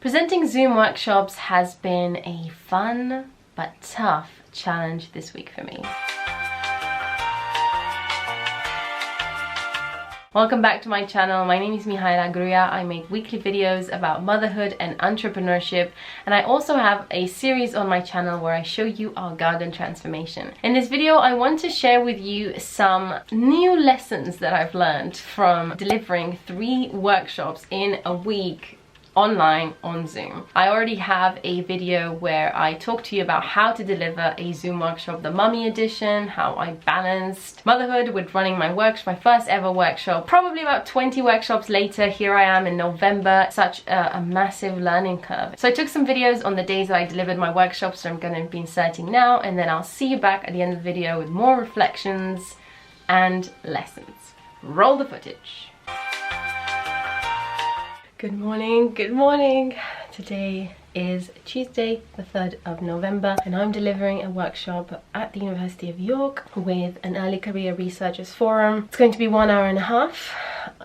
Presenting Zoom workshops has been a fun but tough challenge this week for me. Welcome back to my channel. My name is Mihaela. I make weekly videos about motherhood and entrepreneurship, and I also have a series on my channel where I show you our garden transformation. In this video, I want to share with you some new lessons that I've learned from delivering 3 workshops in a week online on Zoom. I already have a video where I talk to you about how to deliver a Zoom workshop, the mummy edition, how I balanced motherhood with running my first ever workshop. Probably about 20 workshops later, here I am in November. Such a massive learning curve. So I took some videos on the days that I delivered my workshops, so I'm going to be inserting now, and then I'll see you back at the end of the video with more reflections and lessons. Roll the footage. Good morning, good morning. Today is Tuesday, the 3rd of November, and I'm delivering a workshop at the University of York with an early career researchers forum. It's going to be 1 hour and a half.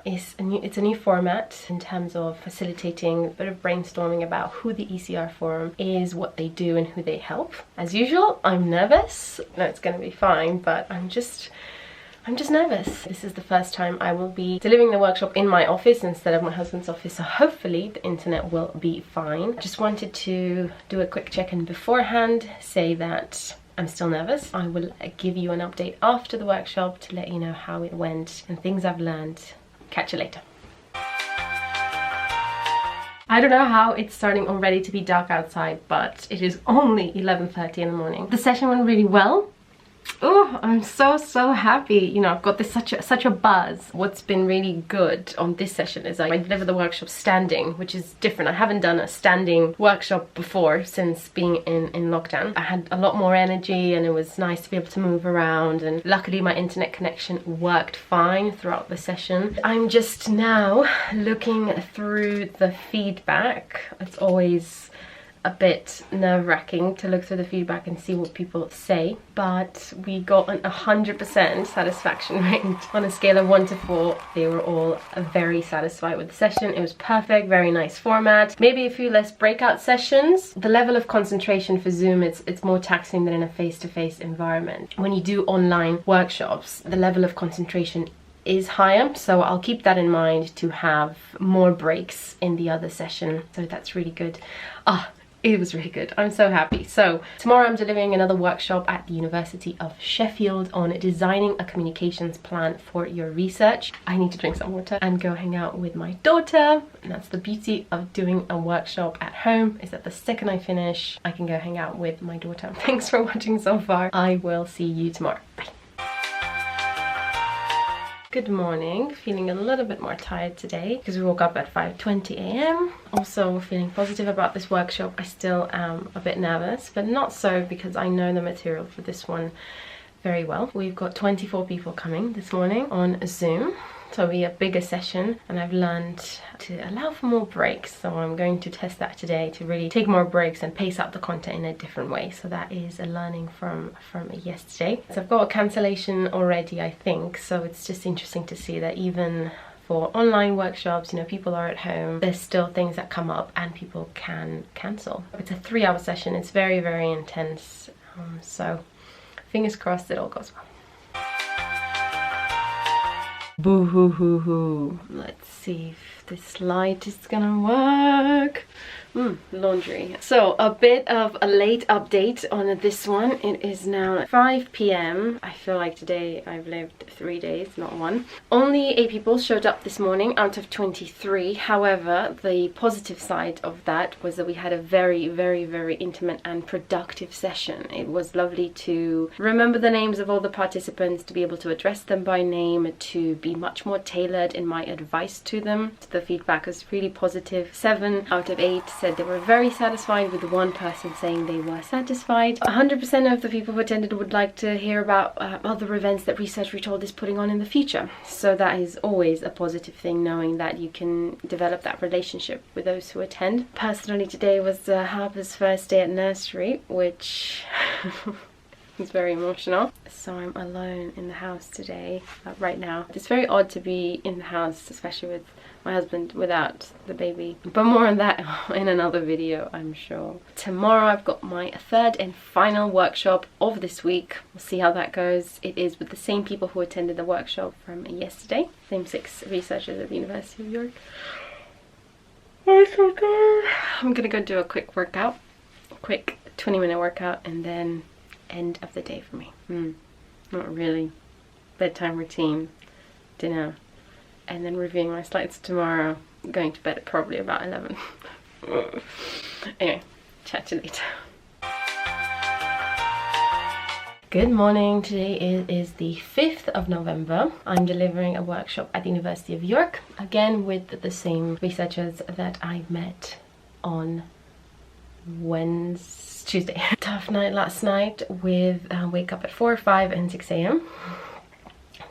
It's a new format in terms of facilitating a bit of brainstorming about who the ECR forum is, what they do, and who they help. As usual, I'm nervous. No, it's going to be fine, but I'm just nervous. This is the first time I will be delivering the workshop in my office instead of my husband's office, so hopefully the internet will be fine. Just wanted to do a quick check-in beforehand, say that I'm still nervous. I will give you an update after the workshop to let you know how it went and things I've learned. Catch you later. I don't know how it's starting already to be dark outside, but it is only 11:30 in the morning. The session went really well. Oh, I'm so happy. You know, I've got this such a buzz. What's been really good on this session is I deliver the workshop standing, which is different. I haven't done a standing workshop before since being in lockdown. I had a lot more energy and it was nice to be able to move around, and luckily my internet connection worked fine throughout the session. I'm just now looking through the feedback. It's always a bit nerve-wracking to look through the feedback and see what people say, but we got an 100% satisfaction rate. On a scale of 1 to 4, they were all very satisfied with the session. It was perfect, very nice format, maybe a few less breakout sessions. The level of concentration for Zoom, it's more taxing than in a face-to-face environment. When you do online workshops, the level of concentration is higher, so I'll keep that in mind to have more breaks in the other session, so that's really good. It was really good. I'm so happy. So tomorrow I'm delivering another workshop at the University of Sheffield on designing a communications plan for your research. I need to drink some water and go hang out with my daughter. And that's the beauty of doing a workshop at home, is that the second I finish, I can go hang out with my daughter. Thanks for watching so far. I will see you tomorrow. Bye. Good morning. Feeling a little bit more tired today because we woke up at 5:20 a.m. Also feeling positive about this workshop. I still am a bit nervous, but not so because I know the material for this one very well. We've got 24 people coming this morning on Zoom, so it'll be a bigger session, and I've learned to allow for more breaks, so I'm going to test that today to really take more breaks and pace out the content in a different way. So that is a learning from yesterday. So I've got a cancellation already, I think, so it's just interesting to see that even for online workshops, you know, people are at home, there's still things that come up and people can cancel. It's a 3-hour session. It's very intense, so fingers crossed it all goes well. Boo hoo hoo hoo. Let's see if this light is gonna work. Laundry. So a bit of a late update on this one. It is now 5 p.m. I feel like today I've lived 3 days, not 1. Only 8 people showed up this morning out of 23. However, the positive side of that was that we had a very intimate and productive session. It was lovely to remember the names of all the participants, to be able to address them by name, to be much more tailored in my advice to them. The feedback was really positive. 7 out of 8 said they were very satisfied, with one person saying they were satisfied. 100% of the people who attended would like to hear about other events that Research Retold is putting on in the future. So that is always a positive thing, knowing that you can develop that relationship with those who attend. Personally, today was Harper's first day at nursery, which He's very emotional. So I'm alone in the house today, right now. It's very odd to be in the house, especially with my husband, without the baby. But more on that in another video, I'm sure. Tomorrow I've got my third and final workshop of this week. We'll see how that goes. It is with the same people who attended the workshop from yesterday. Same 6 researchers at the University of York. I'm so tired. I'm gonna go do a quick workout. Quick 20-minute workout, and then end of the day for me. Not really. Bedtime routine, dinner, and then reviewing my slides tomorrow. Going to bed at probably about 11. Anyway, chat to you later. Good morning. Today is the 5th of November. I'm delivering a workshop at the University of York, again with the same researchers that I met on Tuesday. Tough night last night with wake up at 4, 5 and 6 a.m.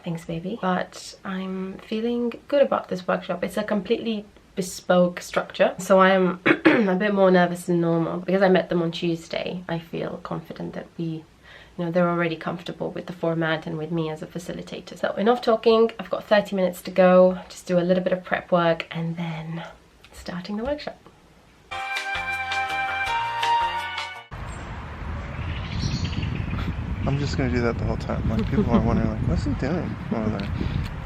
Thanks baby. But I'm feeling good about this workshop. It's a completely bespoke structure, so I'm a bit more nervous than normal. Because I met them on Tuesday, I feel confident that they're already comfortable with the format and with me as a facilitator. So enough talking. I've got 30 minutes to go. Just do a little bit of prep work and then starting the workshop. I'm just gonna do that the whole time. Like, people are wondering, like, what's he doing over there?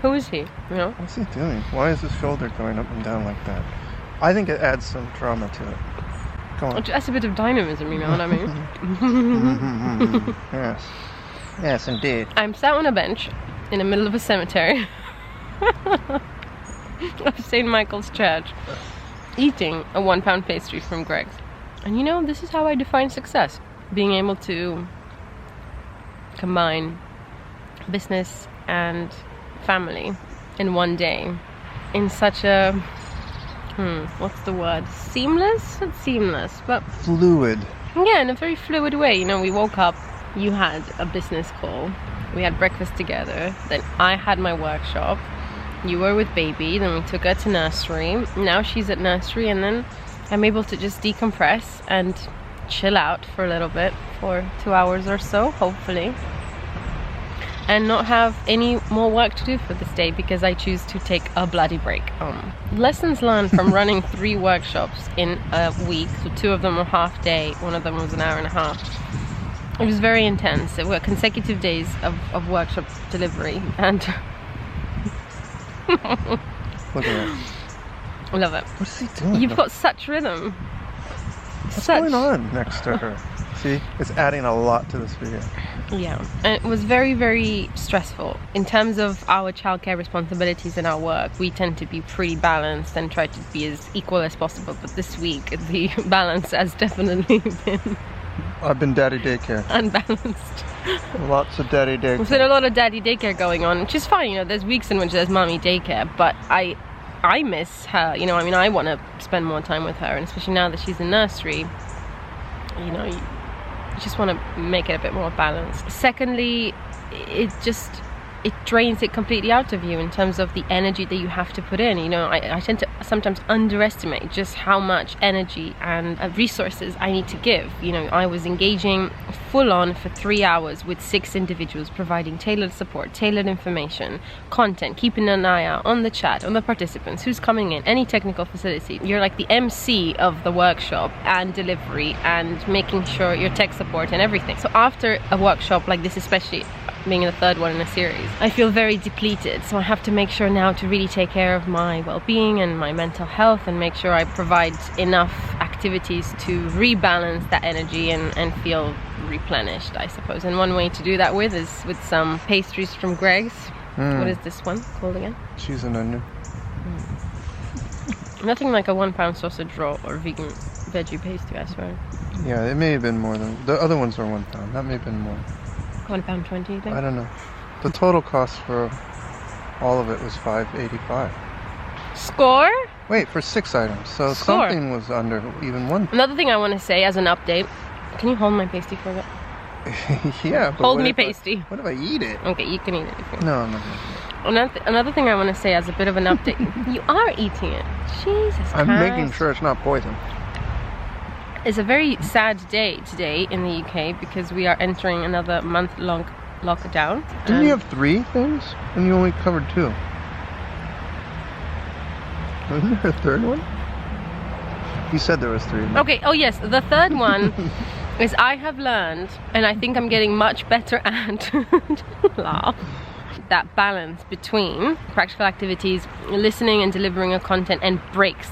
Who is he? What's he doing? Why is his shoulder going up and down like that? I think it adds some drama to it. Go on. That's a bit of dynamism, you know what I mean? Yes. Yes, indeed. I'm sat on a bench in the middle of a cemetery of St. Michael's Church, eating a £1 pastry from Greg's. And this is how I define success. Being able to combine business and family in one day in such a what's the word, seamless? Not seamless, but fluid. Yeah, in a very fluid way. We woke up, you had a business call, we had breakfast together, then I had my workshop, you were with baby, then we took her to nursery, now she's at nursery, and then I'm able to just decompress and chill out for a little bit for 2 hours or so, hopefully, and not have any more work to do for this day because I choose to take a bloody break. Lessons learned from running 3 workshops in a week. So 2 of them were half day, 1 of them was an hour and a half. It was very intense. It were consecutive days of workshop delivery, and look at that. I love it. What's he doing? You've got such rhythm. What's going on next to her? See, it's adding a lot to this video. Yeah, and it was very, very stressful. In terms of our childcare responsibilities and our work, we tend to be pretty balanced and try to be as equal as possible. But this week, the balance has definitely been... I've been daddy daycare. Unbalanced. Lots of daddy daycare. There's been a lot of daddy daycare going on, which is fine. There's weeks in which there's mommy daycare, but I miss her. I want to spend more time with her, and especially now that she's in nursery, you just want to make it a bit more balanced. Secondly, it drains it completely out of you in terms of the energy that you have to put in. I tend to sometimes underestimate just how much energy and resources I need to give. I was engaging full on for 3 hours with 6 individuals, providing tailored support, tailored information, content, keeping an eye out on the chat, on the participants, who's coming in, any technical facility. You're like the MC of the workshop and delivery and making sure your tech support and everything. So after a workshop like this, especially being the 3rd one in a series, I feel very depleted. So I have to make sure now to really take care of my well-being and my mental health, and make sure I provide enough activities to rebalance that energy and feel replenished, I suppose. And one way to do that is with some pastries from Greg's. What is this one called again? Cheese and onion. Nothing like a £1 sausage roll or vegan veggie pastry, I swear. Yeah, it may have been more than the other ones are £1. That may have been more. £1.20, you think? I don't know. The total cost for all of it was $5.85. Score? Wait, for 6 items. So Score. Something was under even one. Another thing I want to say as an update. Can you hold my pasty for a bit? Yeah. But hold me pasty. What if I eat it? Okay, you can eat it if you want. No, I'm not gonna eat it. Another thing I want to say as a bit of an update. You are eating it. Jesus Christ. I'm making sure it's not poison. It's a very sad day today in the UK because we are entering another month-long lockdown. Didn't you have 3 things? And you only covered 2. Wasn't there a third one? You said there was 3. Okay, oh yes, the third one is I have learned, and I think I'm getting much better at laugh, that balance between practical activities, listening and delivering a content, and breaks.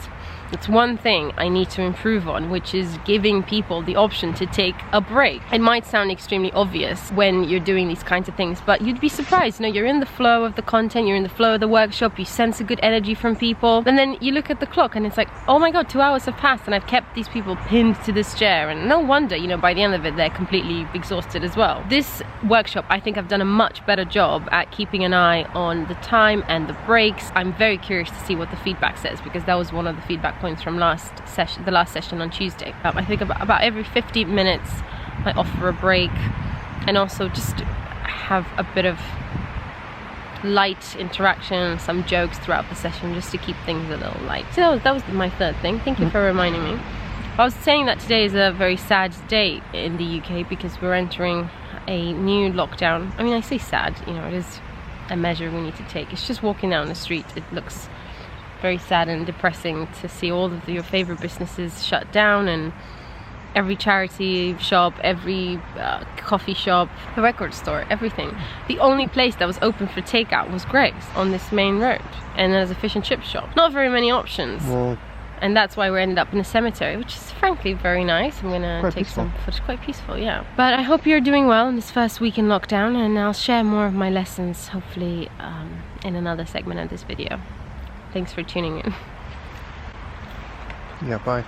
It's one thing I need to improve on, which is giving people the option to take a break. It might sound extremely obvious when you're doing these kinds of things, but you'd be surprised. You know, you're in the flow of the content, you're in the flow of the workshop, you sense a good energy from people, and then you look at the clock and it's like, oh my god, 2 hours have passed and I've kept these people pinned to this chair, and no wonder, you know, by the end of it they're completely exhausted as well. This workshop, I think I've done a much better job at keeping an eye on the time and the breaks. I'm very curious to see what the feedback says, because that was one of the feedback points from the last session on Tuesday. I think about every 50 minutes I offer a break, and also just have a bit of light interaction, some jokes throughout the session, just to keep things a little light. So that was my third thing. Thank you for reminding me. I was saying that today is a very sad day in the UK because we're entering a new lockdown. I mean, I say sad, you know, it is a measure we need to take. It's just walking down the street, it looks very sad and depressing to see all of your favorite businesses shut down, and every charity shop, every coffee shop, the record store, everything. The only place that was open for takeout was Greg's on this main road, and there's a fish and chip shop. Not very many options. Well, and that's why we ended up in a cemetery, which is frankly very nice. I'm gonna take peaceful. some footage. Quite peaceful, yeah. But I hope you're doing well in this first week in lockdown, and I'll share more of my lessons hopefully in another segment of this video. Thanks for tuning in. yeah, bye.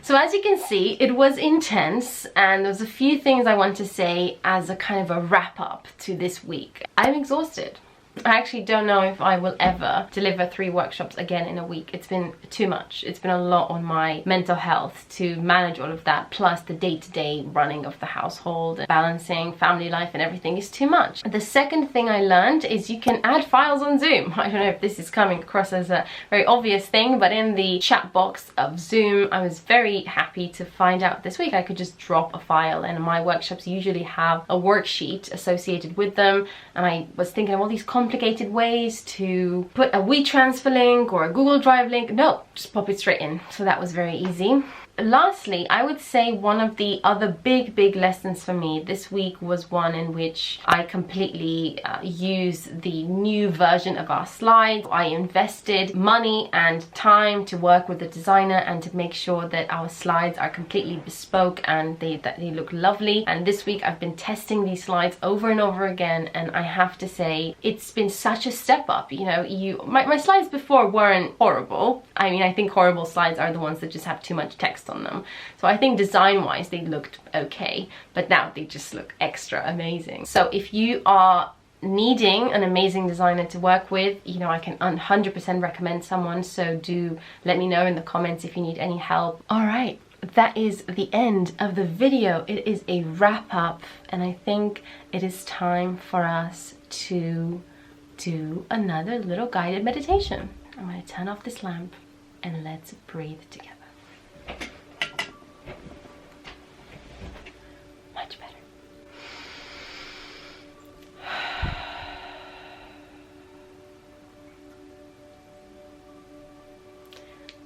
So as you can see, it was intense, and there's a few things I want to say as a kind of a wrap up to this week. I'm exhausted. I actually don't know if I will ever deliver 3 workshops again in a week. It's been too much. It's been a lot on my mental health to manage all of that, plus the day-to-day running of the household, and balancing family life and everything is too much. The second thing I learned is you can add files on Zoom. I don't know if this is coming across as a very obvious thing, but in the chat box of Zoom, I was very happy to find out this week I could just drop a file, and my workshops usually have a worksheet associated with them, and I was thinking of all these complicated ways to put a WeTransfer link or a Google Drive link. No, just pop it straight in. So that was very easy. Lastly, I would say one of the other big lessons for me this week was one in which I completely used the new version of our slides. I invested money and time to work with the designer and to make sure that our slides are completely bespoke and that they look lovely. And this week I've been testing these slides over and over again, and I have to say it's been such a step up. You know, my slides before weren't horrible. I mean, I think horrible slides are the ones that just have too much text on them. So I think design wise they looked okay, but now they just look extra amazing. So if you are needing an amazing designer to work with, you know, I can 100% recommend someone, so do let me know in the comments if you need any help. All right, that is the end of the video. It is a wrap up, and I think it is time for us to do another little guided meditation. I'm going to turn off this lamp and let's breathe together. Much better.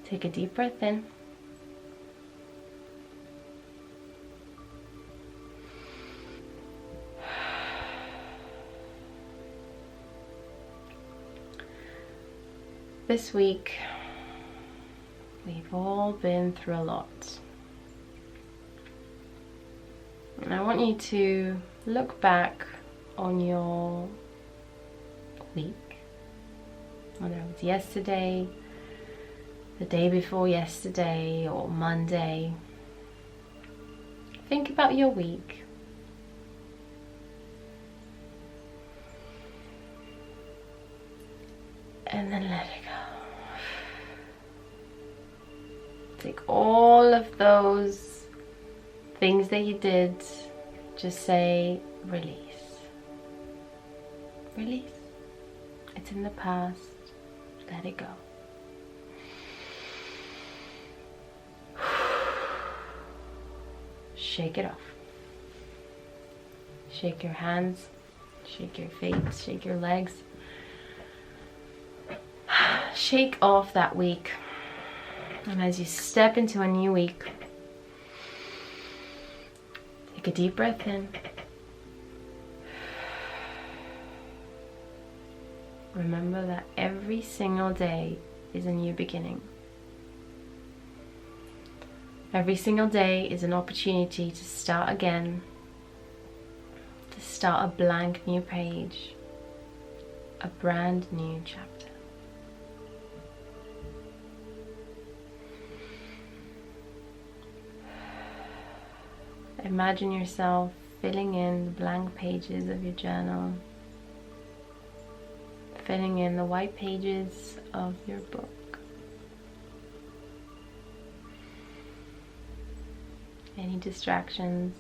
Take a deep breath in. This week, we've all been through a lot. And I want you to look back on your week, whether it was yesterday, the day before yesterday, or Monday. Think about your week. And then let it go. Take all of those things that you did, just say release. Release. It's in the past. Let it go. shake it off. Shake your hands, shake your face, shake your legs. Shake off that week. And as you step into a new week, take a deep breath in. Remember that every single day is a new beginning. Every single day is an opportunity to start again, to start a blank new page, a brand new chapter. Imagine yourself filling in the blank pages of your journal, filling in the white pages of your book. Any distractions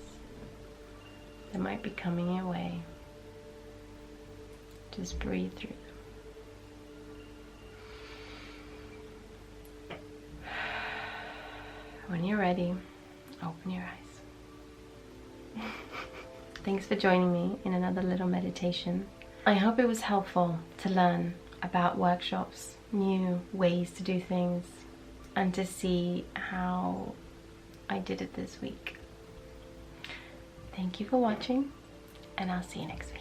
that might be coming your way, just breathe through them. When you're ready, open your eyes. Thanks for joining me in another little meditation. I hope it was helpful to learn about workshops, new ways to do things, and to see how I did it this week. Thank you for watching, and I'll see you next week.